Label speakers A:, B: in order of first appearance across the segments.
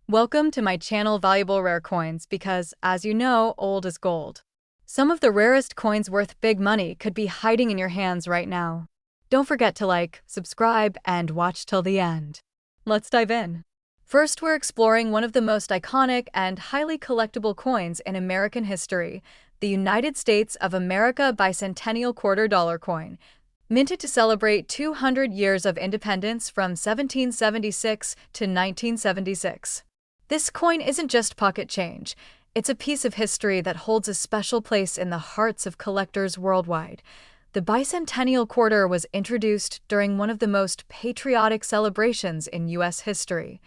A: Welcome to my channel Valuable Rare Coins because, as you know, old is gold. Some of the rarest coins worth big money could be hiding in your hands right now. Don't forget to like, subscribe, and watch till the end. Let's dive in. First, we're exploring one of the most iconic and highly collectible coins in American history, the United States of America Bicentennial Quarter Dollar Coin. Minted to celebrate 200 years of independence from 1776 to 1976. This coin isn't just pocket change, it's a piece of history that holds a special place in the hearts of collectors worldwide. The bicentennial quarter was introduced during one of the most patriotic celebrations in U.S. history,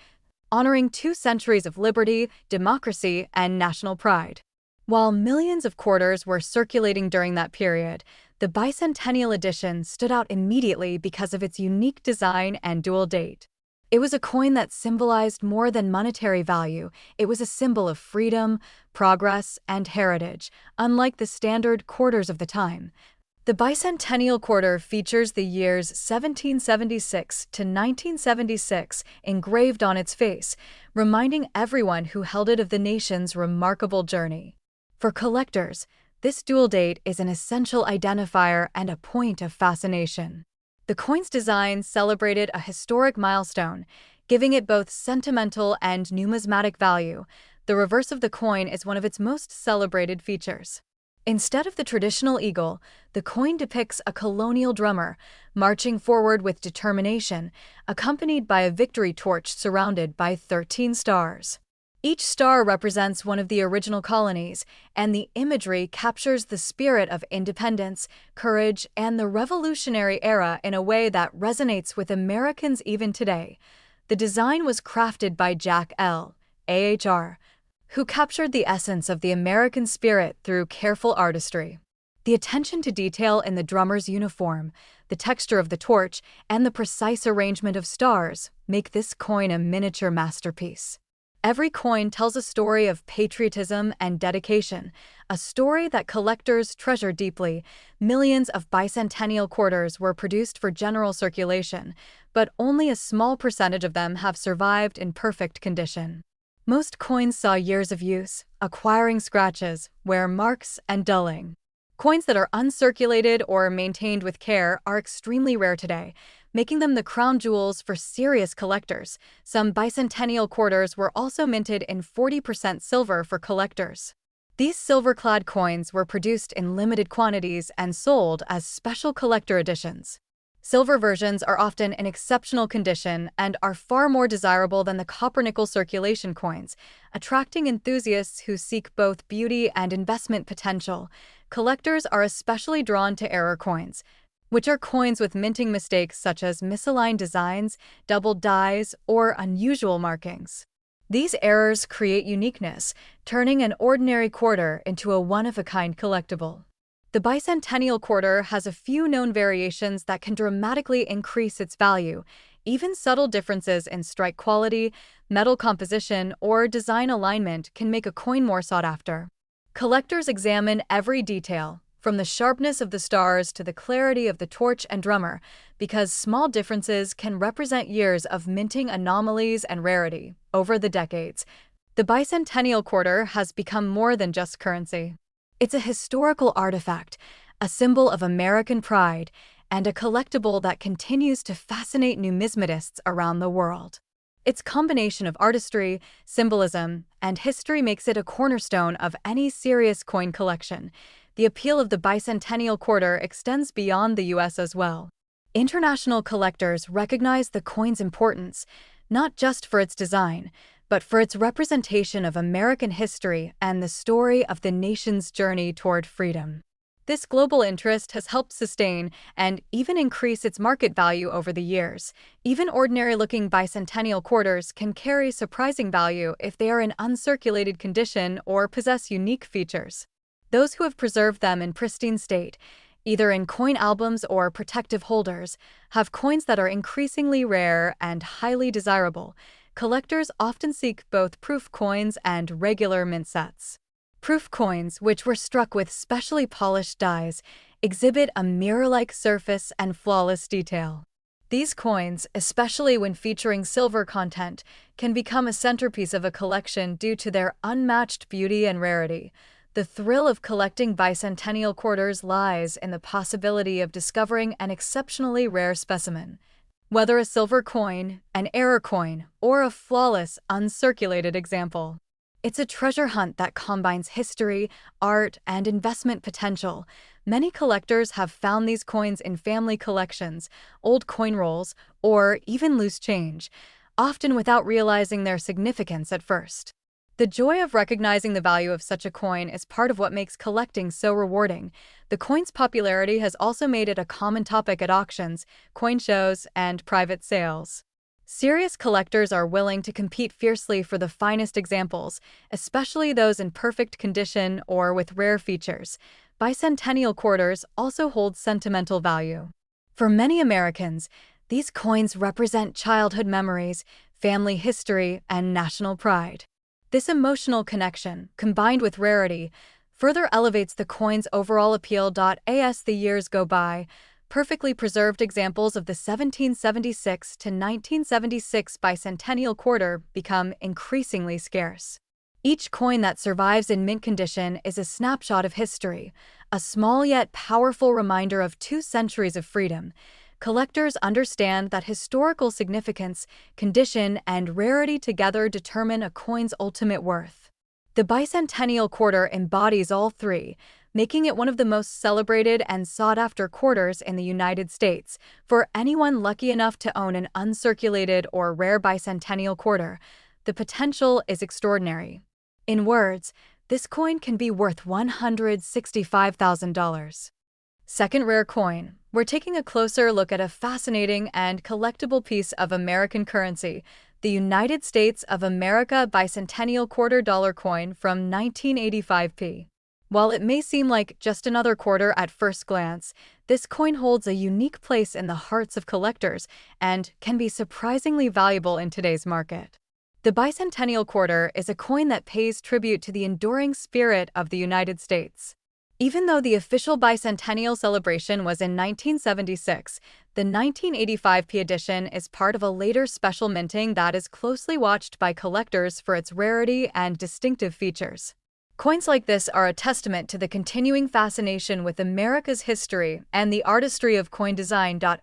A: honoring 2 centuries of liberty, democracy, and national pride. While millions of quarters were circulating during that period, the bicentennial edition stood out immediately because of its unique design and dual date. It was a coin that symbolized more than monetary value. It was a symbol of freedom, progress, and heritage, unlike the standard quarters of the time. The bicentennial quarter features the years 1776 to 1976 engraved on its face, reminding everyone who held it of the nation's remarkable journey. For collectors, this dual date is an essential identifier and a point of fascination. The coin's design celebrated a historic milestone, giving it both sentimental and numismatic value. The reverse of the coin is one of its most celebrated features. Instead of the traditional eagle, the coin depicts a colonial drummer marching forward with determination, accompanied by a victory torch surrounded by 13 stars. Each star represents one of the original colonies, and the imagery captures the spirit of independence, courage, and the Revolutionary era in a way that resonates with Americans even today. The design was crafted by Jack L. Ahr, who captured the essence of the American spirit through careful artistry. The attention to detail in the drummer's uniform, the texture of the torch, and the precise arrangement of stars make this coin a miniature masterpiece. Every coin tells a story of patriotism and dedication, a story that collectors treasure deeply. Millions of bicentennial quarters were produced for general circulation, but only a small percentage of them have survived in perfect condition. Most coins saw years of use, acquiring scratches, wear marks, and dulling. Coins that are uncirculated or maintained with care are extremely rare today, making them the crown jewels for serious collectors. Some bicentennial quarters were also minted in 40% silver for collectors. These silver-clad coins were produced in limited quantities and sold as special collector editions. Silver versions are often in exceptional condition and are far more desirable than the copper-nickel circulation coins, attracting enthusiasts who seek both beauty and investment potential. Collectors are especially drawn to error coins, which are coins with minting mistakes such as misaligned designs, doubled dies, or unusual markings. These errors create uniqueness, turning an ordinary quarter into a one-of-a-kind collectible. The bicentennial quarter has a few known variations that can dramatically increase its value. Even subtle differences in strike quality, metal composition, or design alignment can make a coin more sought after. Collectors examine every detail, from the sharpness of the stars to the clarity of the torch and drummer, because small differences can represent years of minting anomalies and rarity. Over the decades, the bicentennial quarter has become more than just currency. It's a historical artifact, a symbol of American pride, and a collectible that continues to fascinate numismatists around the world. Its combination of artistry, symbolism, and history makes it a cornerstone of any serious coin collection. The appeal of the bicentennial quarter extends beyond the U.S. as well. International collectors recognize the coin's importance, not just for its design, but for its representation of American history and the story of the nation's journey toward freedom. This global interest has helped sustain and even increase its market value over the years. Even ordinary-looking bicentennial quarters can carry surprising value if they are in uncirculated condition or possess unique features. Those who have preserved them in pristine state, either in coin albums or protective holders, have coins that are increasingly rare and highly desirable. Collectors often seek both proof coins and regular mint sets. Proof coins, which were struck with specially polished dies, exhibit a mirror-like surface and flawless detail. These coins, especially when featuring silver content, can become a centerpiece of a collection due to their unmatched beauty and rarity. The thrill of collecting bicentennial quarters lies in the possibility of discovering an exceptionally rare specimen. Whether a silver coin, an error coin, or a flawless, uncirculated example. It's a treasure hunt that combines history, art, and investment potential. Many collectors have found these coins in family collections, old coin rolls, or even loose change, often without realizing their significance at first. The joy of recognizing the value of such a coin is part of what makes collecting so rewarding. The coin's popularity has also made it a common topic at auctions, coin shows, and private sales. Serious collectors are willing to compete fiercely for the finest examples, especially those in perfect condition or with rare features. Bicentennial quarters also hold sentimental value. For many Americans, these coins represent childhood memories, family history, and national pride. This emotional connection, combined with rarity, further elevates the coin's overall appeal. As the years go by, perfectly preserved examples of the 1776 to 1976 bicentennial quarter become increasingly scarce. Each coin that survives in mint condition is a snapshot of history, a small yet powerful reminder of 2 centuries of freedom. Collectors understand that historical significance, condition, and rarity together determine a coin's ultimate worth. The bicentennial quarter embodies all three, making it one of the most celebrated and sought-after quarters in the United States. For anyone lucky enough to own an uncirculated or rare bicentennial quarter, the potential is extraordinary. In words, this coin can be worth $165,000. Second rare coin. We're taking a closer look at a fascinating and collectible piece of American currency, the United States of America bicentennial quarter dollar coin from 1985. While it may seem like just another quarter at first glance, this coin holds a unique place in the hearts of collectors and can be surprisingly valuable in today's market. The bicentennial quarter is a coin that pays tribute to the enduring spirit of the United States. Even though the official bicentennial celebration was in 1976, the 1985 edition is part of a later special minting that is closely watched by collectors for its rarity and distinctive features. Coins like this are a testament to the continuing fascination with America's history and the artistry of coin design. At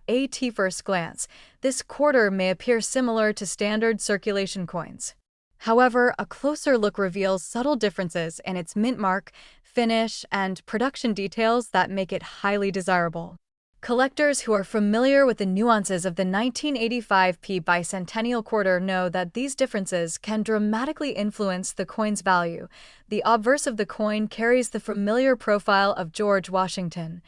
A: first glance, this quarter may appear similar to standard circulation coins. However, a closer look reveals subtle differences in its mint mark, finish, and production details that make it highly desirable. Collectors who are familiar with the nuances of the 1985 bicentennial quarter know that these differences can dramatically influence the coin's value. The obverse of the coin carries the familiar profile of George Washington,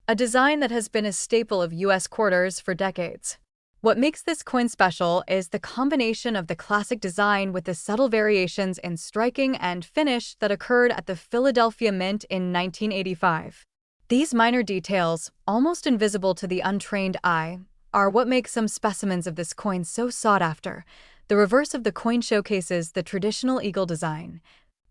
A: a design that has been a staple of U.S. quarters for decades. What makes this coin special is the combination of the classic design with the subtle variations in striking and finish that occurred at the Philadelphia Mint in 1985. These minor details, almost invisible to the untrained eye, are what make some specimens of this coin so sought after. The reverse of the coin showcases the traditional eagle design.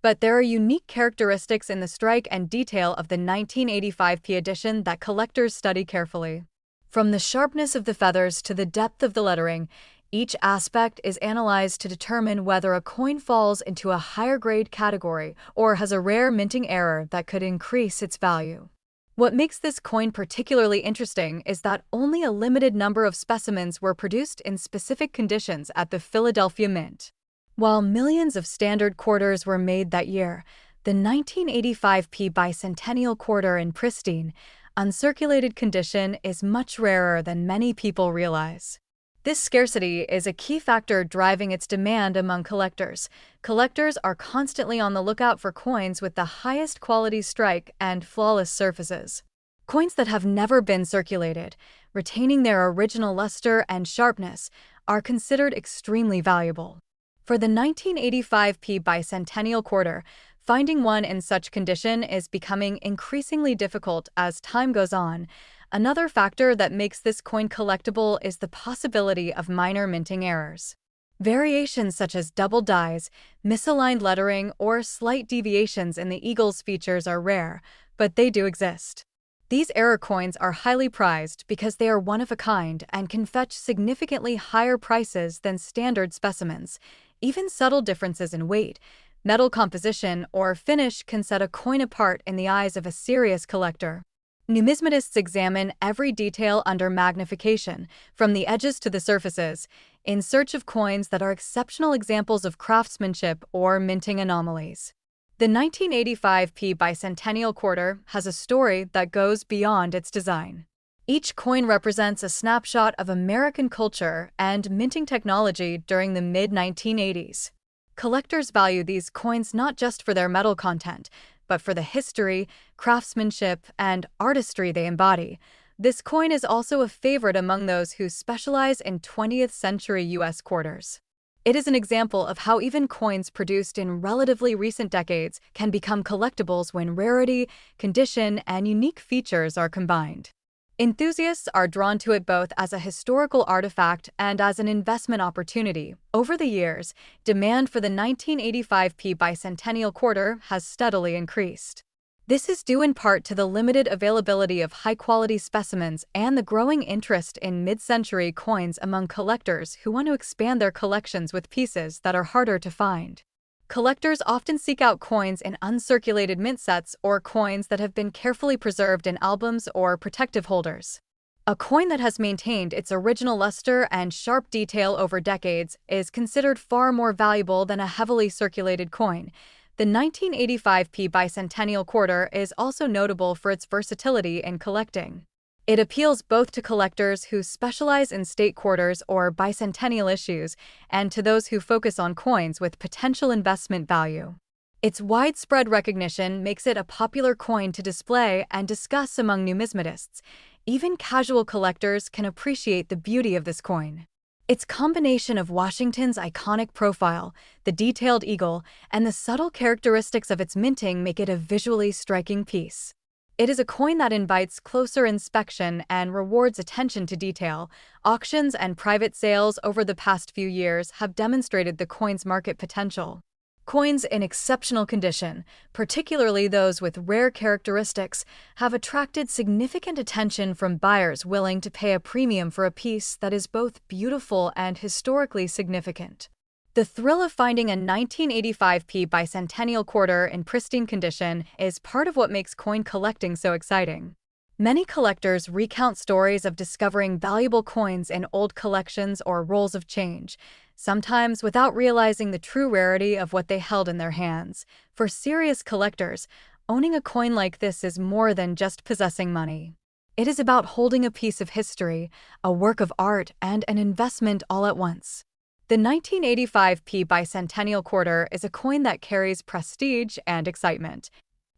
A: But there are unique characteristics in the strike and detail of the 1985 edition that collectors study carefully. From the sharpness of the feathers to the depth of the lettering, each aspect is analyzed to determine whether a coin falls into a higher grade category or has a rare minting error that could increase its value. What makes this coin particularly interesting is that only a limited number of specimens were produced in specific conditions at the Philadelphia Mint. While millions of standard quarters were made that year, the 1985 bicentennial quarter in pristine, uncirculated condition is much rarer than many people realize. This scarcity is a key factor driving its demand among collectors. Collectors are constantly on the lookout for coins with the highest quality strike and flawless surfaces. Coins that have never been circulated, retaining their original luster and sharpness, are considered extremely valuable. For the 1985 bicentennial quarter, finding one in such condition is becoming increasingly difficult as time goes on. Another factor that makes this coin collectible is the possibility of minor minting errors. Variations such as double dies, misaligned lettering, or slight deviations in the eagle's features are rare, but they do exist. These error coins are highly prized because they are one of a kind and can fetch significantly higher prices than standard specimens. Even subtle differences in weight, metal composition, or finish can set a coin apart in the eyes of a serious collector. Numismatists examine every detail under magnification, from the edges to the surfaces, in search of coins that are exceptional examples of craftsmanship or minting anomalies. The 1985p bicentennial quarter has a story that goes beyond its design. Each coin represents a snapshot of American culture and minting technology during the mid-1980s. Collectors value these coins not just for their metal content, but for the history, craftsmanship, and artistry they embody. This coin is also a favorite among those who specialize in 20th century U.S. quarters. It is an example of how even coins produced in relatively recent decades can become collectibles when rarity, condition, and unique features are combined. Enthusiasts are drawn to it both as a historical artifact and as an investment opportunity. Over the years, demand for the 1985p bicentennial quarter has steadily increased. This is due in part to the limited availability of high-quality specimens and the growing interest in mid-century coins among collectors who want to expand their collections with pieces that are harder to find. Collectors often seek out coins in uncirculated mint sets or coins that have been carefully preserved in albums or protective holders. A coin that has maintained its original luster and sharp detail over decades is considered far more valuable than a heavily circulated coin. The 1985p bicentennial quarter is also notable for its versatility in collecting. It appeals both to collectors who specialize in state quarters or bicentennial issues and to those who focus on coins with potential investment value. Its widespread recognition makes it a popular coin to display and discuss among numismatists. Even casual collectors can appreciate the beauty of this coin. Its combination of Washington's iconic profile, the detailed eagle, and the subtle characteristics of its minting make it a visually striking piece. It is a coin that invites closer inspection and rewards attention to detail. Auctions and private sales over the past few years have demonstrated the coin's market potential. Coins in exceptional condition, particularly those with rare characteristics, have attracted significant attention from buyers willing to pay a premium for a piece that is both beautiful and historically significant. The thrill of finding a 1985p bicentennial quarter in pristine condition is part of what makes coin collecting so exciting. Many collectors recount stories of discovering valuable coins in old collections or rolls of change, sometimes without realizing the true rarity of what they held in their hands. For serious collectors, owning a coin like this is more than just possessing money. It is about holding a piece of history, a work of art, and an investment all at once. The 1985p bicentennial quarter is a coin that carries prestige and excitement,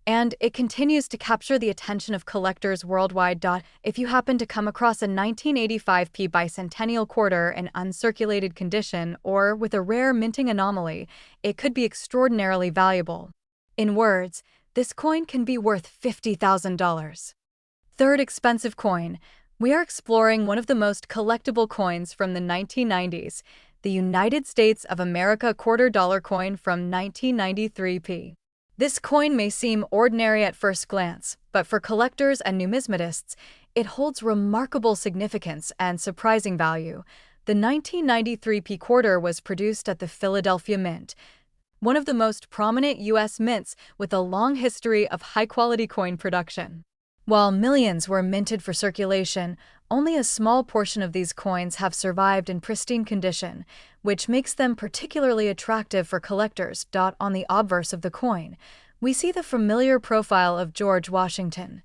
A: and it continues to capture the attention of collectors worldwide. If you happen to come across a 1985p bicentennial quarter in uncirculated condition or with a rare minting anomaly, it could be extraordinarily valuable. In words, this coin can be worth $50,000. Third expensive coin. We are exploring one of the most collectible coins from the 1990s, the United States of America $quarter coin from 1993p. This coin may seem ordinary at first glance, but for collectors and numismatists, it holds remarkable significance and surprising value. The 1993p quarter was produced at the Philadelphia Mint, one of the most prominent U.S. mints with a long history of high-quality coin production. While millions were minted for circulation, only a small portion of these coins have survived in pristine condition, which makes them particularly attractive for collectors. On the obverse of the coin, we see the familiar profile of George Washington,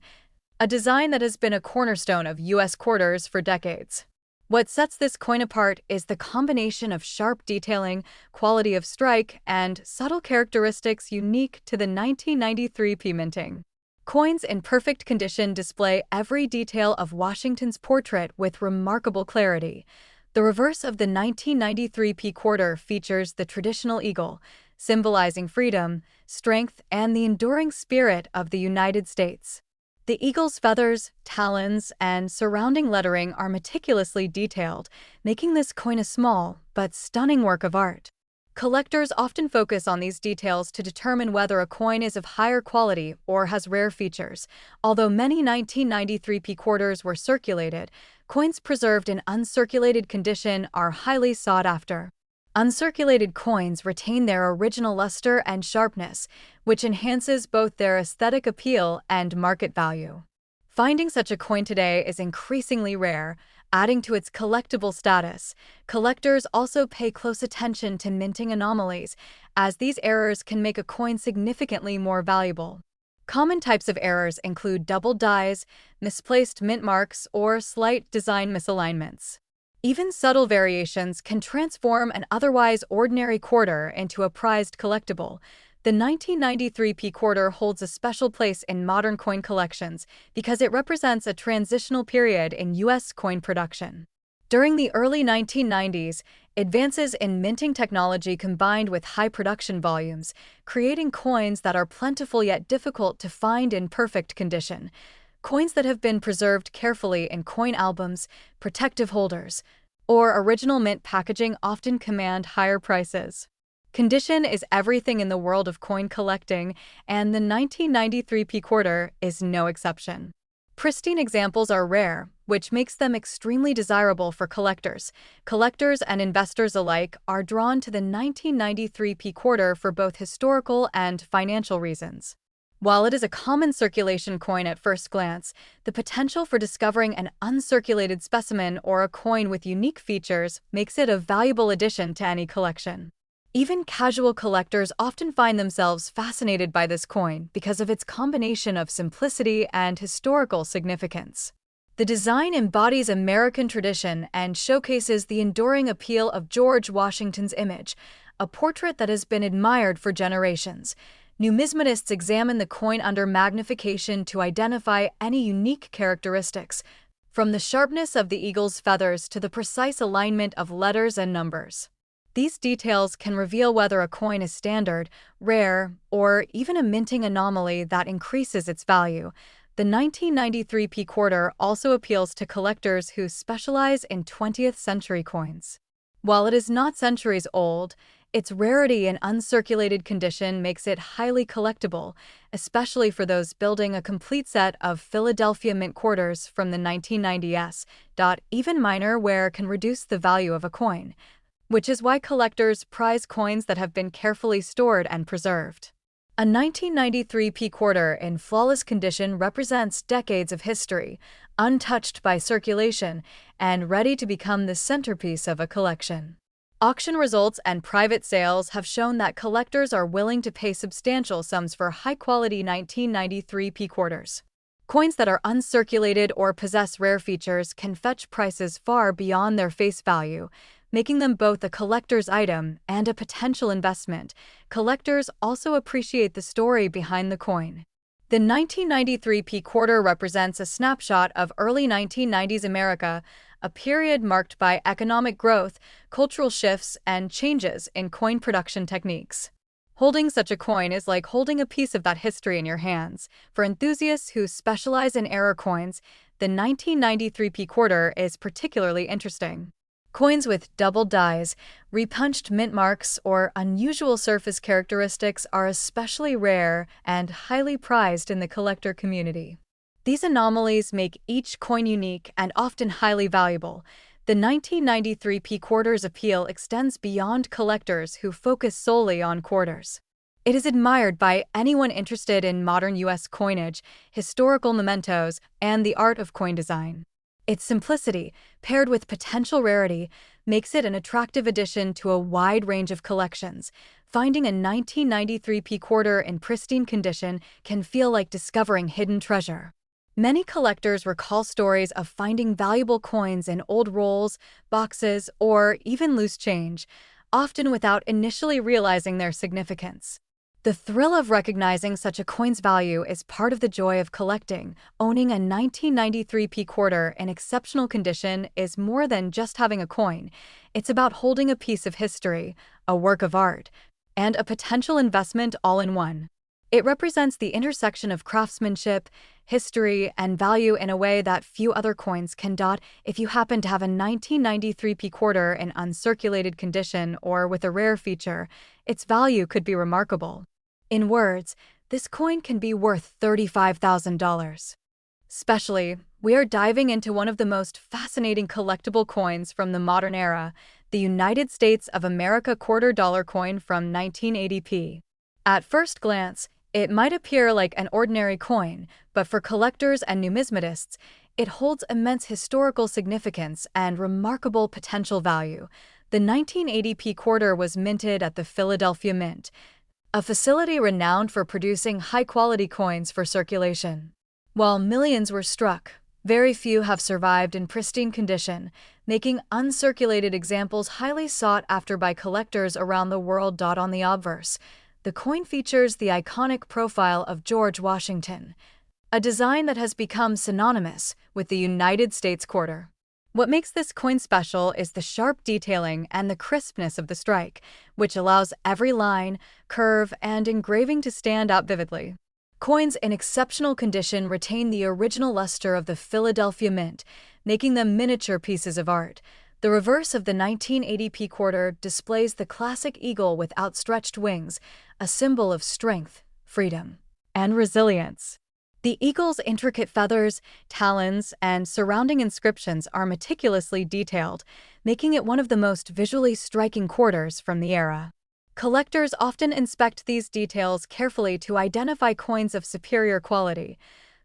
A: a design that has been a cornerstone of U.S. quarters for decades. What sets this coin apart is the combination of sharp detailing, quality of strike, and subtle characteristics unique to the 1993p minting. Coins in perfect condition display every detail of Washington's portrait with remarkable clarity. The reverse of the 1993p quarter features the traditional eagle, symbolizing freedom, strength, and the enduring spirit of the United States. The eagle's feathers, talons, and surrounding lettering are meticulously detailed, making this coin a small but stunning work of art. Collectors often focus on these details to determine whether a coin is of higher quality or has rare features. Although many 1993 p quarters were circulated, coins preserved in uncirculated condition are highly sought after. Uncirculated coins retain their original luster and sharpness, which enhances both their aesthetic appeal and market value. Finding such a coin today is increasingly rare, adding to its collectible status. Collectors also pay close attention to minting anomalies, as these errors can make a coin significantly more valuable. Common types of errors include double dies, misplaced mint marks, or slight design misalignments. Even subtle variations can transform an otherwise ordinary quarter into a prized collectible. The 1993 p quarter holds a special place in modern coin collections because it represents a transitional period in U.S. coin production. During the early 1990s, advances in minting technology combined with high production volumes, creating coins that are plentiful yet difficult to find in perfect condition. Coins that have been preserved carefully in coin albums, protective holders, or original mint packaging often command higher prices. Condition is everything in the world of coin collecting, and the 1993 p quarter is no exception. Pristine examples are rare, which makes them extremely desirable for collectors. Collectors and investors alike are drawn to the 1993 p quarter for both historical and financial reasons. While it is a common circulation coin at first glance, the potential for discovering an uncirculated specimen or a coin with unique features makes it a valuable addition to any collection. Even casual collectors often find themselves fascinated by this coin because of its combination of simplicity and historical significance. The design embodies American tradition and showcases the enduring appeal of George Washington's image, a portrait that has been admired for generations. Numismatists examine the coin under magnification to identify any unique characteristics, from the sharpness of the eagle's feathers to the precise alignment of letters and numbers. These details can reveal whether a coin is standard, rare, or even a minting anomaly that increases its value. The 1993 p quarter also appeals to collectors who specialize in 20th century coins. While it is not centuries old, its rarity and uncirculated condition makes it highly collectible, especially for those building a complete set of Philadelphia mint quarters from the 1990s. Even minor wear can reduce the value of a coin, which is why collectors prize coins that have been carefully stored and preserved. A 1993 p quarter in flawless condition represents decades of history, untouched by circulation, and ready to become the centerpiece of a collection. Auction results and private sales have shown that collectors are willing to pay substantial sums for high-quality 1993 p quarters. Coins that are uncirculated or possess rare features can fetch prices far beyond their face value, making them both a collector's item and a potential investment. Collectors also appreciate the story behind the coin. The 1993 p quarter represents a snapshot of early 1990s America, a period marked by economic growth, cultural shifts, and changes in coin production techniques. Holding such a coin is like holding a piece of that history in your hands. For enthusiasts who specialize in error coins, the 1993 p quarter is particularly interesting. Coins with double dies, repunched mint marks, or unusual surface characteristics are especially rare and highly prized in the collector community. These anomalies make each coin unique and often highly valuable. The 1993 p quarter's appeal extends beyond collectors who focus solely on quarters. It is admired by anyone interested in modern U.S. coinage, historical mementos, and the art of coin design. Its simplicity, paired with potential rarity, makes it an attractive addition to a wide range of collections. Finding a 1993 p quarter in pristine condition can feel like discovering hidden treasure. Many collectors recall stories of finding valuable coins in old rolls, boxes, or even loose change, often without initially realizing their significance. The thrill of recognizing such a coin's value is part of the joy of collecting. Owning a 1993 p quarter in exceptional condition is more than just having a coin. It's about holding a piece of history, a work of art, and a potential investment all in one. It represents the intersection of craftsmanship, history, and value in a way that few other coins can. If you happen to have a 1993 p quarter in uncirculated condition or with a rare feature, its value could be remarkable. In words, this coin can be worth $35,000. Especially, we are diving into one of the most fascinating collectible coins from the modern era, the United States of America $quarter coin from 1980p. At first glance, it might appear like an ordinary coin, but for collectors and numismatists, it holds immense historical significance and remarkable potential value. The 1980p quarter was minted at the Philadelphia Mint, a facility renowned for producing high-quality coins for circulation. While millions were struck, very few have survived in pristine condition, making uncirculated examples highly sought after by collectors around the world. On the obverse, the coin features the iconic profile of George Washington, a design that has become synonymous with the United States quarter. What makes this coin special is the sharp detailing and the crispness of the strike, which allows every line, curve, and engraving to stand out vividly. Coins in exceptional condition retain the original luster of the Philadelphia Mint, making them miniature pieces of art. The reverse of the 1980p quarter displays the classic eagle with outstretched wings, a symbol of strength, freedom, and resilience. The eagle's intricate feathers, talons, and surrounding inscriptions are meticulously detailed, making it one of the most visually striking quarters from the era. Collectors often inspect these details carefully to identify coins of superior quality.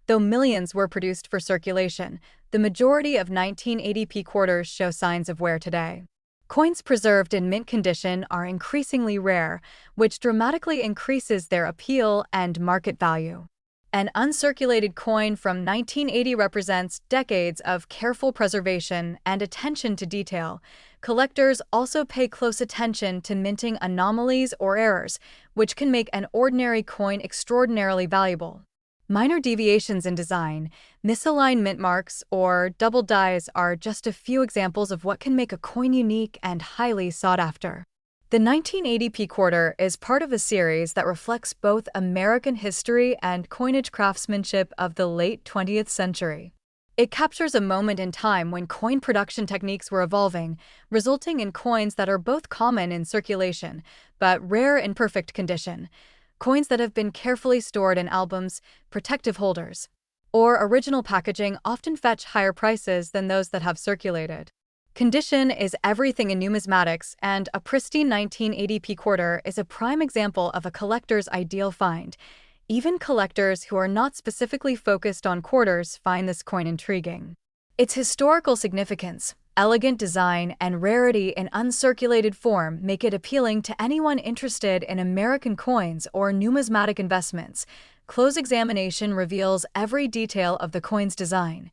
A: Though millions were produced for circulation, the majority of 1980p quarters show signs of wear today. Coins preserved in mint condition are increasingly rare, which dramatically increases their appeal and market value. An uncirculated coin from 1980 represents decades of careful preservation and attention to detail. Collectors also pay close attention to minting anomalies or errors, which can make an ordinary coin extraordinarily valuable. Minor deviations in design, misaligned mint marks, or double dies are just a few examples of what can make a coin unique and highly sought after. The 1980p quarter is part of a series that reflects both American history and coinage craftsmanship of the late 20th century. It captures a moment in time when coin production techniques were evolving, resulting in coins that are both common in circulation but rare in perfect condition. Coins that have been carefully stored in albums, protective holders, or original packaging often fetch higher prices than those that have circulated. Condition is everything in numismatics, and a pristine 1980p quarter is a prime example of a collector's ideal find. Even collectors who are not specifically focused on quarters find this coin intriguing. Its historical significance, elegant design, and rarity in uncirculated form make it appealing to anyone interested in American coins or numismatic investments. Close examination reveals every detail of the coin's design,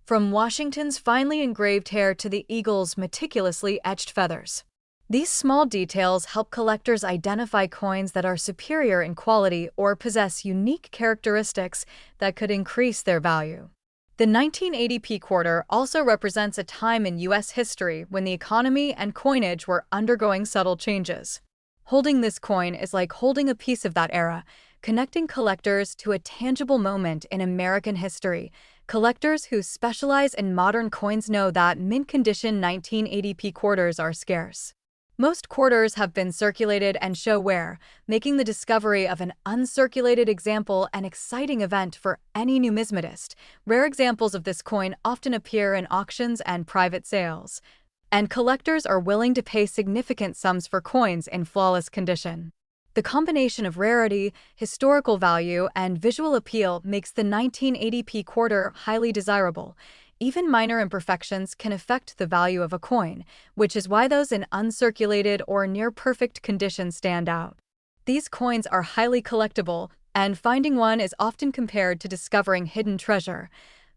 A: from Washington's finely engraved hair to the eagle's meticulously etched feathers. These small details help collectors identify coins that are superior in quality or possess unique characteristics that could increase their value. The 1980p quarter also represents a time in U.S. history when the economy and coinage were undergoing subtle changes. Holding this coin is like holding a piece of that era, connecting collectors to a tangible moment in American history. Collectors who specialize in modern coins know that mint-condition 1980p quarters are scarce. Most quarters have been circulated and show wear, making the discovery of an uncirculated example an exciting event for any numismatist. Rare examples of this coin often appear in auctions and private sales, and collectors are willing to pay significant sums for coins in flawless condition. The combination of rarity, historical value, and visual appeal makes the 1980p quarter highly desirable. Even minor imperfections can affect the value of a coin, which is why those in uncirculated or near-perfect condition stand out. These coins are highly collectible, and finding one is often compared to discovering hidden treasure.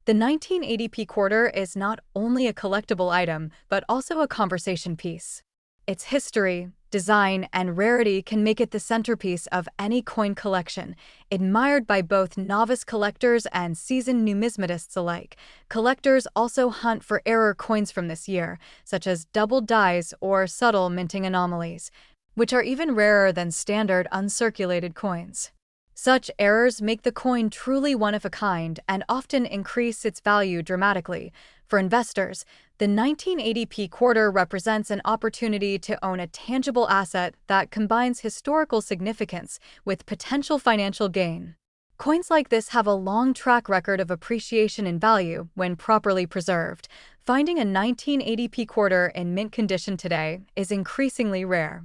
A: The 1980p quarter is not only a collectible item, but also a conversation piece. Its history, design, and rarity can make it the centerpiece of any coin collection, admired by both novice collectors and seasoned numismatists alike. Collectors also hunt for error coins from this year, such as double dies or subtle minting anomalies, which are even rarer than standard uncirculated coins. Such errors make the coin truly one of a kind and often increase its value dramatically. For investors, the 1980p quarter represents an opportunity to own a tangible asset that combines historical significance with potential financial gain. Coins like this have a long track record of appreciation in value when properly preserved. Finding a 1980p quarter in mint condition today is increasingly rare.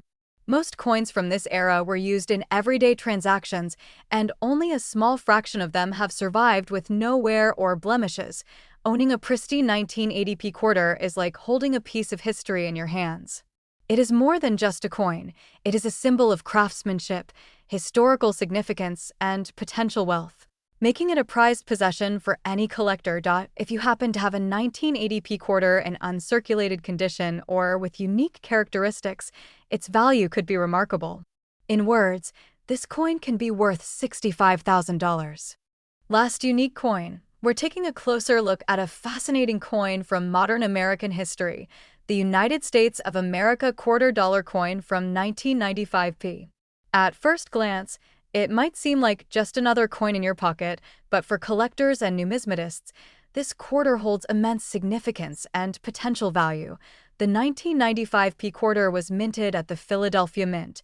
A: Most coins from this era were used in everyday transactions, and only a small fraction of them have survived with no wear or blemishes. Owning a pristine 1980p quarter is like holding a piece of history in your hands. It is more than just a coin. It is a symbol of craftsmanship, historical significance, and potential wealth, making it a prized possession for any collector. If you happen to have a 1980p quarter in uncirculated condition or with unique characteristics, its value could be remarkable. In words, this coin can be worth $65,000. Last unique coin. We're taking a closer look at a fascinating coin from modern American history, the United States of America $quarter coin from 1995p. At first glance, it might seem like just another coin in your pocket, but for collectors and numismatists, this quarter holds immense significance and potential value. The 1995p quarter was minted at the Philadelphia Mint,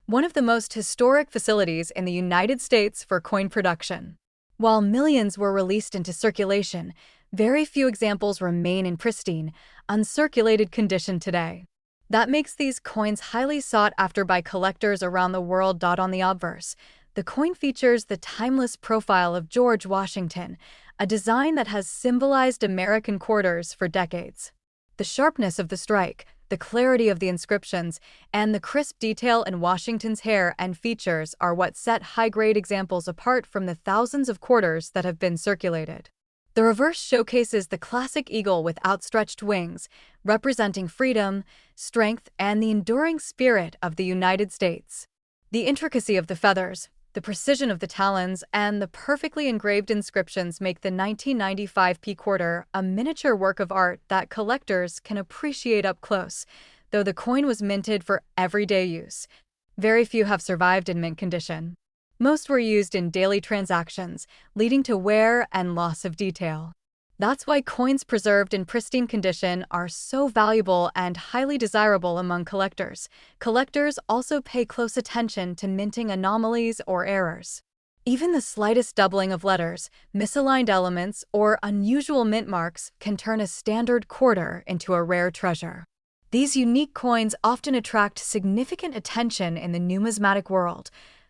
A: one of the most historic facilities in the United States for coin production. While millions were released into circulation, very few examples remain in pristine, uncirculated condition today. That makes these coins highly sought after by collectors around the world. On the obverse, the coin features the timeless profile of George Washington, a design that has symbolized American quarters for decades. The sharpness of the strike, the clarity of the inscriptions, and the crisp detail in Washington's hair and features are what set high-grade examples apart from the thousands of quarters that have been circulated. The reverse showcases the classic eagle with outstretched wings, representing freedom, strength, and the enduring spirit of the United States. The intricacy of the feathers, the precision of the talons, and the perfectly engraved inscriptions make the 1995p quarter a miniature work of art that collectors can appreciate up close. Though the coin was minted for everyday use, very few have survived in mint condition. Most were used in daily transactions, leading to wear and loss of detail. That's why coins preserved in pristine condition are so valuable and highly desirable among collectors. Collectors also pay close attention to minting anomalies or errors. Even the slightest doubling of letters, misaligned elements, or unusual mint marks can turn a standard quarter into a rare treasure. These unique coins often attract significant attention in the numismatic world.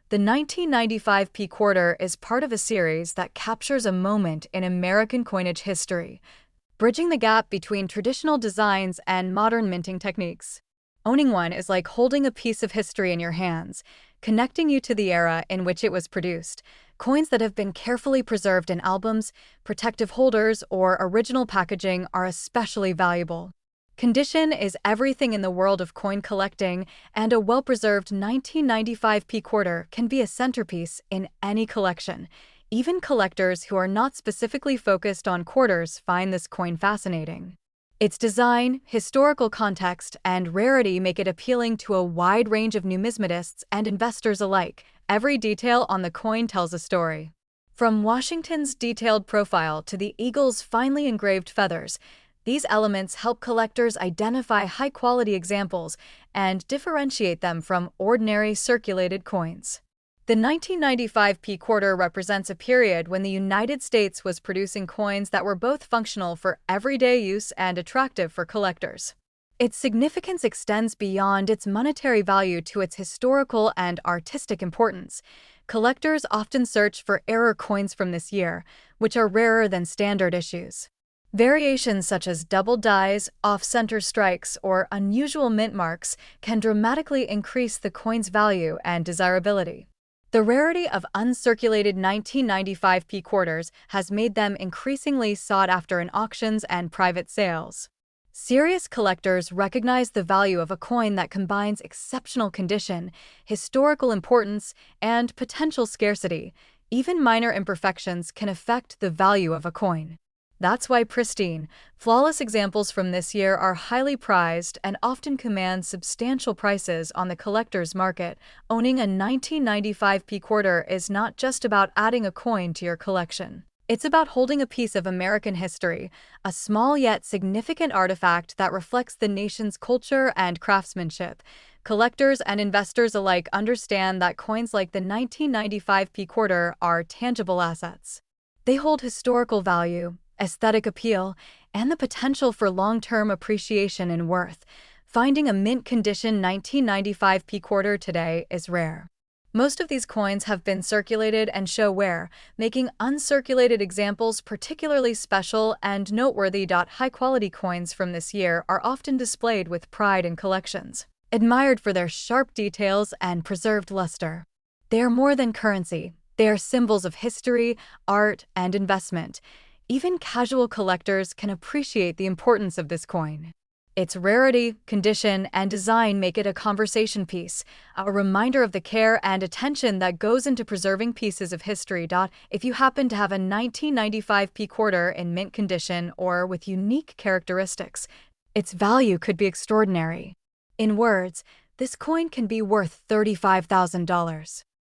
A: The 1995p quarter is part of a series that captures a moment in American coinage history, bridging the gap between traditional designs and modern minting techniques. Owning one is like holding a piece of history in your hands, connecting you to the era in which it was produced. Coins that have been carefully preserved in albums, protective holders, or original packaging are especially valuable. Condition is everything in the world of coin collecting, and a well-preserved 1995p quarter can be a centerpiece in any collection. Even collectors who are not specifically focused on quarters find this coin fascinating. Its design, historical context, and rarity make it appealing to a wide range of numismatists and investors alike. Every detail on the coin tells a story. From Washington's detailed profile to the eagle's finely engraved feathers, these elements help collectors identify high-quality examples and differentiate them from ordinary circulated coins. The 1995p quarter represents a period when the United States was producing coins that were both functional for everyday use and attractive for collectors. Its significance extends beyond its monetary value to its historical and artistic importance. Collectors often search for error coins from this year, which are rarer than standard issues. Variations such as double dies, off-center strikes, or unusual mint marks can dramatically increase the coin's value and desirability. The rarity of uncirculated 1995p quarters has made them increasingly sought after in auctions and private sales. Serious collectors recognize the value of a coin that combines exceptional condition, historical importance, and potential scarcity. Even minor imperfections can affect the value of a coin. That's why pristine, flawless examples from this year are highly prized and often command substantial prices on the collector's market. Owning a 1995 P quarter is not just about adding a coin to your collection. It's about holding a piece of American history, a small yet significant artifact that reflects the nation's culture and craftsmanship. Collectors and investors alike understand that coins like the 1995 P quarter are tangible assets. They hold historical value, aesthetic appeal, and the potential for long-term appreciation and worth. Finding a mint-condition 1995 P quarter today is rare. Most of these coins have been circulated and show wear, making uncirculated examples particularly special and noteworthy. High-quality coins from this year are often displayed with pride in collections, admired for their sharp details and preserved luster. They are more than currency. They are symbols of history, art, and investment. Even casual collectors can appreciate the importance of this coin. Its rarity, condition, and design make it a conversation piece, a reminder of the care and attention that goes into preserving pieces of history. If you happen to have a 1995 P quarter in mint condition or with unique characteristics, its value could be extraordinary. In words, this coin can be worth $35,000.